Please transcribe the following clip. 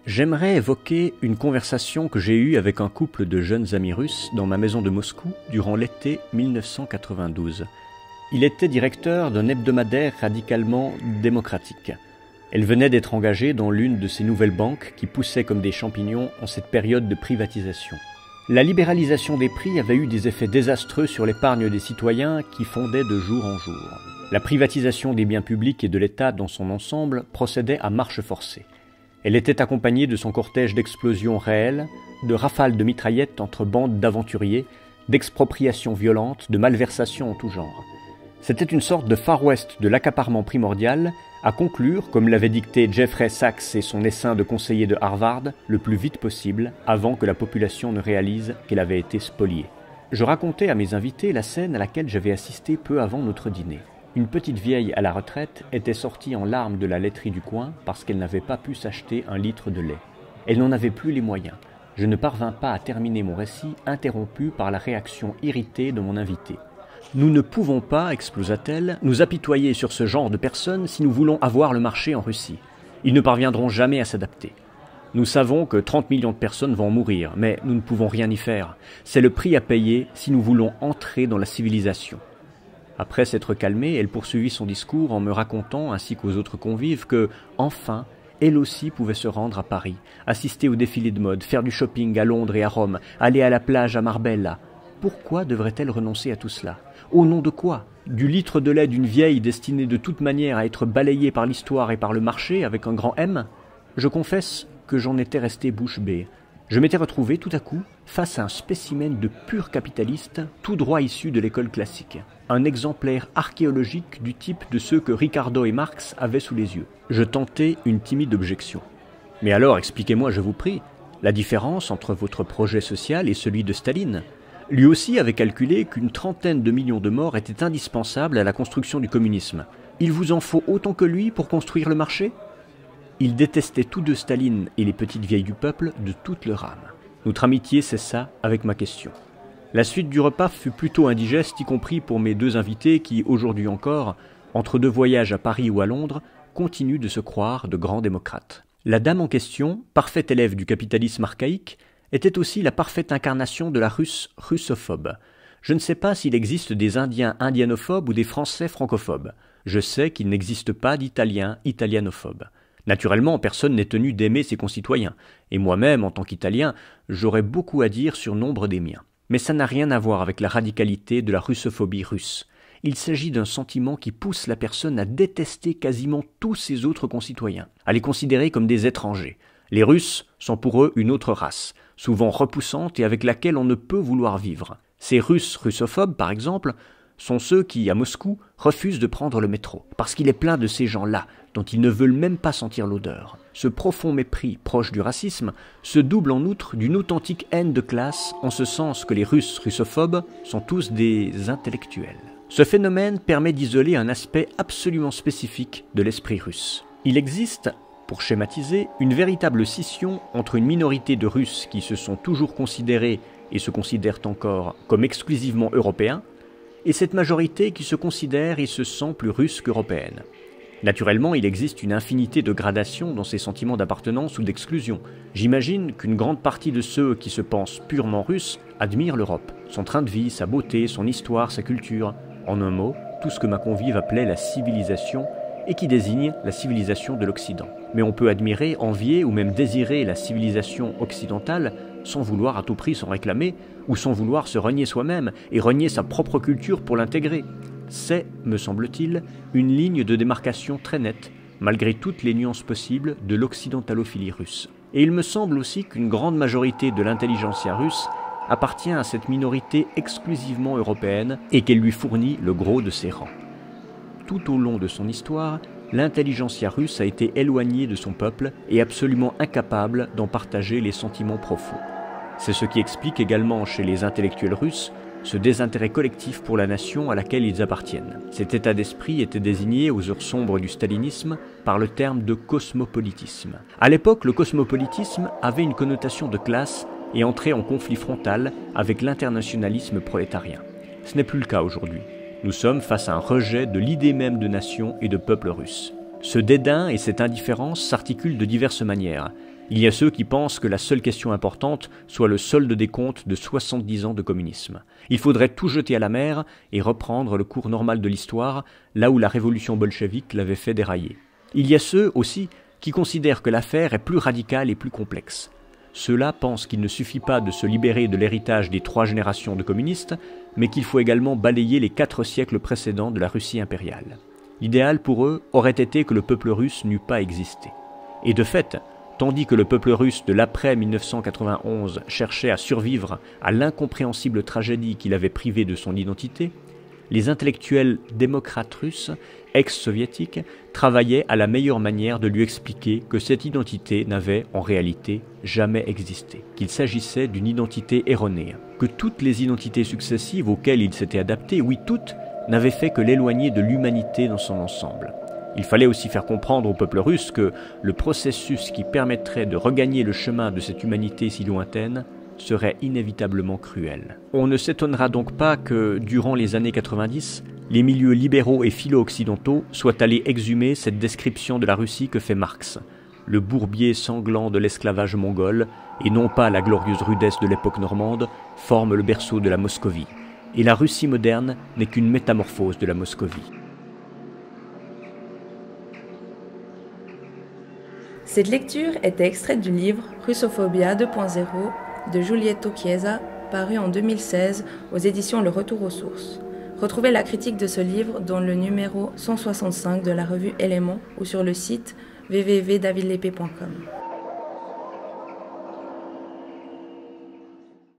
J'aimerais évoquer une conversation que j'ai eue avec un couple de jeunes amis russes dans ma maison de Moscou durant l'été 1992. Il était directeur d'un hebdomadaire radicalement démocratique. Elle venait d'être engagée dans l'une de ces nouvelles banques qui poussaient comme des champignons en cette période de privatisation. La libéralisation des prix avait eu des effets désastreux sur l'épargne des citoyens qui fondaient de jour en jour. La privatisation des biens publics et de l'État dans son ensemble procédait à marche forcée. Elle était accompagnée de son cortège d'explosions réelles, de rafales de mitraillettes entre bandes d'aventuriers, d'expropriations violentes, de malversations en tout genre. C'était une sorte de Far West de l'accaparement primordial, à conclure, comme l'avait dicté Jeffrey Sachs et son essaim de conseiller de Harvard, le plus vite possible, avant que la population ne réalise qu'elle avait été spoliée. Je racontais à mes invités la scène à laquelle j'avais assisté peu avant notre dîner. Une petite vieille à la retraite était sortie en larmes de la laiterie du coin parce qu'elle n'avait pas pu s'acheter un litre de lait. Elle n'en avait plus les moyens. Je ne parvins pas à terminer mon récit, interrompu par la réaction irritée de mon invité. « Nous ne pouvons pas, explosa-t-elle, nous apitoyer sur ce genre de personnes si nous voulons avoir le marché en Russie. Ils ne parviendront jamais à s'adapter. Nous savons que 30 millions de personnes vont mourir, mais nous ne pouvons rien y faire. C'est le prix à payer si nous voulons entrer dans la civilisation. » Après s'être calmée, elle poursuivit son discours en me racontant, ainsi qu'aux autres convives, que, enfin, elle aussi pouvait se rendre à Paris, assister au défilé de mode, faire du shopping à Londres et à Rome, aller à la plage à Marbella. Pourquoi devrait-elle renoncer à tout cela? Au nom de quoi? Du litre de lait d'une vieille destinée de toute manière à être balayée par l'histoire et par le marché avec un grand M? Je confesse que j'en étais resté bouche bée. Je m'étais retrouvé tout à coup face à un spécimen de pur capitaliste, tout droit issu de l'école classique. Un exemplaire archéologique du type de ceux que Ricardo et Marx avaient sous les yeux. Je tentai une timide objection. « Mais alors, expliquez-moi, je vous prie, la différence entre votre projet social et celui de Staline. Lui aussi avait calculé qu'une 30aine de millions de morts étaient indispensables à la construction du communisme. Il vous en faut autant que lui pour construire le marché ?» Ils détestaient tous deux Staline et les petites vieilles du peuple de toute leur âme. Notre amitié cessa avec ma question. La suite du repas fut plutôt indigeste, y compris pour mes deux invités qui, aujourd'hui encore, entre deux voyages à Paris ou à Londres, continuent de se croire de grands démocrates. La dame en question, parfaite élève du capitalisme archaïque, était aussi la parfaite incarnation de la Russe russophobe. Je ne sais pas s'il existe des Indiens indianophobes ou des Français francophobes. Je sais qu'il n'existe pas d'Italiens italianophobes. Naturellement, personne n'est tenu d'aimer ses concitoyens, et moi-même, en tant qu'Italien, j'aurais beaucoup à dire sur nombre des miens. Mais ça n'a rien à voir avec la radicalité de la russophobie russe. Il s'agit d'un sentiment qui pousse la personne à détester quasiment tous ses autres concitoyens, à les considérer comme des étrangers. Les Russes sont pour eux une autre race, souvent repoussante et avec laquelle on ne peut vouloir vivre. Ces Russes russophobes, par exemple, sont ceux qui, à Moscou, refusent de prendre le métro, parce qu'il est plein de ces gens-là, dont ils ne veulent même pas sentir l'odeur. Ce profond mépris, proche du racisme, se double en outre d'une authentique haine de classe, en ce sens que les Russes russophobes sont tous des intellectuels. Ce phénomène permet d'isoler un aspect absolument spécifique de l'esprit russe. Il existe, pour schématiser, une véritable scission entre une minorité de Russes qui se sont toujours considérés et se considèrent encore comme exclusivement européens, et cette majorité qui se considère et se sent plus russe qu'européenne. Naturellement, il existe une infinité de gradations dans ces sentiments d'appartenance ou d'exclusion. J'imagine qu'une grande partie de ceux qui se pensent purement russes admirent l'Europe, son train de vie, sa beauté, son histoire, sa culture. En un mot, tout ce que ma convive appelait la civilisation et qui désigne la civilisation de l'Occident. Mais on peut admirer, envier ou même désirer la civilisation occidentale sans vouloir à tout prix s'en réclamer ou sans vouloir se renier soi-même et renier sa propre culture pour l'intégrer. C'est, me semble-t-il, une ligne de démarcation très nette, malgré toutes les nuances possibles de l'occidentalophilie russe. Et il me semble aussi qu'une grande majorité de l'intelligentsia russe appartient à cette minorité exclusivement européenne et qu'elle lui fournit le gros de ses rangs. Tout au long de son histoire, l'intelligentsia russe a été éloignée de son peuple et absolument incapable d'en partager les sentiments profonds. C'est ce qui explique également chez les intellectuels russes ce désintérêt collectif pour la nation à laquelle ils appartiennent. Cet état d'esprit était désigné aux heures sombres du stalinisme par le terme de cosmopolitisme. À l'époque, le cosmopolitisme avait une connotation de classe et entrait en conflit frontal avec l'internationalisme prolétarien. Ce n'est plus le cas aujourd'hui. Nous sommes face à un rejet de l'idée même de nation et de peuple russe. Ce dédain et cette indifférence s'articulent de diverses manières. Il y a ceux qui pensent que la seule question importante soit le solde des comptes de 70 ans de communisme. Il faudrait tout jeter à la mer et reprendre le cours normal de l'histoire, là où la révolution bolchevique l'avait fait dérailler. Il y a ceux aussi qui considèrent que l'affaire est plus radicale et plus complexe. Ceux-là pensent qu'il ne suffit pas de se libérer de l'héritage des 3 générations de communistes, mais qu'il faut également balayer les 4 siècles précédents de la Russie impériale. L'idéal pour eux aurait été que le peuple russe n'eût pas existé. Et de fait, tandis que le peuple russe de l'après-1991 cherchait à survivre à l'incompréhensible tragédie qui l'avait privé de son identité, les intellectuels démocrates russes, ex-soviétiques, travaillaient à la meilleure manière de lui expliquer que cette identité n'avait, en réalité, jamais existé, qu'il s'agissait d'une identité erronée, que toutes les identités successives auxquelles il s'était adapté, oui toutes, n'avaient fait que l'éloigner de l'humanité dans son ensemble. Il fallait aussi faire comprendre au peuple russe que le processus qui permettrait de regagner le chemin de cette humanité si lointaine serait inévitablement cruel. On ne s'étonnera donc pas que, durant les années 90, les milieux libéraux et philo-occidentaux soient allés exhumer cette description de la Russie que fait Marx, le bourbier sanglant de l'esclavage mongol, et non pas la glorieuse rudesse de l'époque normande, forme le berceau de la Moscovie. Et la Russie moderne n'est qu'une métamorphose de la Moscovie. Cette lecture était extraite du livre Russophobia 2.0 de Giulietto Chiesa, paru en 2016 aux éditions Le Retour aux Sources. Retrouvez la critique de ce livre dans le numéro 165 de la revue Éléments ou sur le site www.davidlepé.com.